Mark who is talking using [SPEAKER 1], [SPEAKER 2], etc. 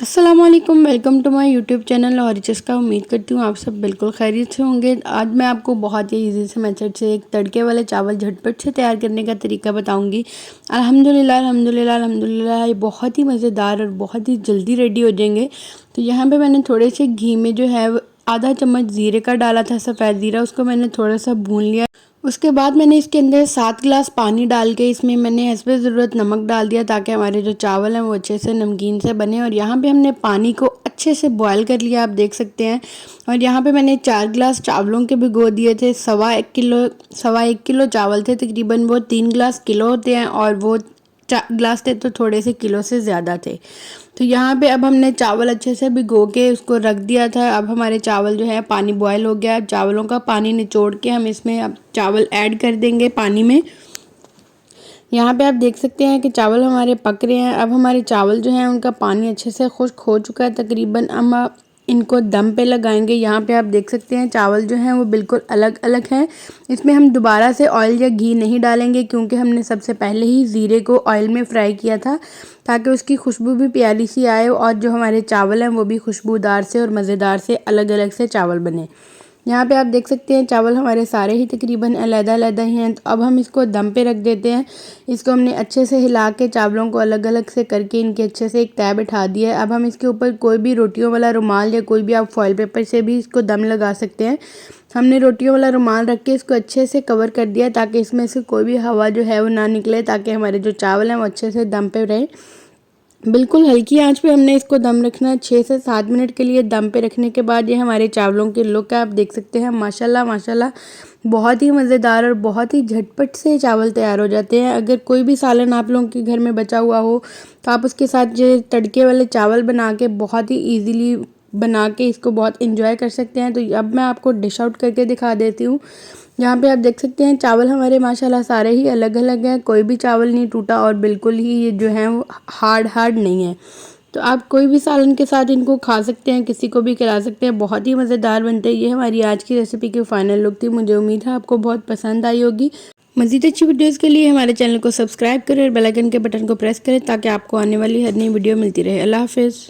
[SPEAKER 1] अस्सलामुअलैकुम, welcome to my YouTube channel लॉरिचस का। उम्मीद करती हूँ आप सब बिल्कुल खैरियत से होंगे। आज मैं आपको बहुत ही इजी से मेथड से एक तड़के वाले चावल झटपट से तैयार करने का तरीका बताऊंगी। अल्हम्दुलिल्लाह अल्हम्दुलिल्लाह अल्हम्दुलिल्लाह, ये बहुत ही मज़ेदार और बहुत ही जल्दी रेडी हो जाएंगे। तो यहाँ पर मैंने थोड़े से घी में जो है आधा चम्मच ज़ीरे का डाला था, सफ़ेद ज़ीरा, उसको मैंने थोड़ा सा भून लिया। उसके बाद मैंने इसके अंदर 7 गिलास पानी डाल के इसमें मैंने हस्बे ज़रूरत नमक डाल दिया, ताकि हमारे जो चावल हैं वो अच्छे से नमकीन से बने। और यहाँ पे हमने पानी को अच्छे से बॉयल कर लिया, आप देख सकते हैं। और यहाँ पे मैंने 4 गिलास चावलों के भिगो दिए थे। सवा एक किलो चावल थे तकरीबन, वो 3 गिलास किलो होते हैं, और वो 4 गिलास थे तो थोड़े से किलो से ज़्यादा थे। तो यहाँ पे अब हमने चावल अच्छे से भिगो के उसको रख दिया था। अब हमारे चावल जो है पानी बॉयल हो गया। चावलों का पानी निचोड़ के हम इसमें अब चावल ऐड कर देंगे पानी में। यहाँ पे आप देख सकते हैं कि चावल हमारे पक रहे हैं। अब हमारे चावल जो हैं उनका पानी अच्छे से खुश्क हो चुका है तकरीबन। हम इनको दम पे लगाएंगे। यहाँ पे आप देख सकते हैं चावल जो हैं वो बिल्कुल अलग अलग हैं। इसमें हम दोबारा से ऑयल या घी नहीं डालेंगे, क्योंकि हमने सबसे पहले ही ज़ीरे को ऑयल में फ्राई किया था, ताकि उसकी खुशबू भी प्यारी सी आए और जो हमारे चावल हैं वो भी खुशबूदार से और मज़ेदार से अलग अलग से चावल बने। यहाँ पे आप देख सकते हैं चावल हमारे सारे ही तकरीबन अलग-अलग ही हैं। तो अब हम इसको दम पे रख देते हैं। इसको हमने अच्छे से हिला के चावलों को अलग अलग से करके इनके अच्छे से एक तह बिठा दिया है। अब हम इसके ऊपर कोई भी रोटियों वाला रुमाल या कोई भी आप फॉइल पेपर से भी इसको दम लगा सकते हैं। हमने रोटियों वाला रुमाल रख के इसको अच्छे से कवर कर दिया, ताकि इसमें से कोई भी हवा जो है वो ना निकले, ताकि हमारे जो चावल हैं वो अच्छे से दम पे रहे। बिल्कुल हल्की आंच पे हमने इसको दम रखना है 6 से 7 मिनट के लिए। दम पे रखने के बाद ये हमारे चावलों की लुक है, आप देख सकते हैं। माशाल्लाह माशाल्लाह, बहुत ही मज़ेदार और बहुत ही झटपट से चावल तैयार हो जाते हैं। अगर कोई भी सालन आप लोगों के घर में बचा हुआ हो तो आप उसके साथ ये तड़के वाले चावल बना के बहुत ही ईज़िली बना के इसको बहुत इंजॉय कर सकते हैं। तो अब मैं आपको डिश आउट करके दिखा देती हूँ। यहाँ पे आप देख सकते हैं चावल हमारे माशाल्लाह सारे ही अलग अलग हैं, कोई भी चावल नहीं टूटा और बिल्कुल ही ये जो है वो हार्ड नहीं है। तो आप कोई भी सालन के साथ इनको खा सकते हैं, किसी को भी खिला सकते हैं, बहुत ही मज़ेदार बनते हैं। ये हमारी आज की रेसिपी की फ़ाइनल लुक थी। मुझे उम्मीद है आपको बहुत पसंद आई होगी। मज़ीद अच्छी वीडियोज़ के लिए हमारे चैनल को सब्सक्राइब करें और बेल आइकन के बटन को प्रेस करें, ताकि आपको आने वाली हर नई वीडियो मिलती रहे। अल्लाह हाफ़िज़।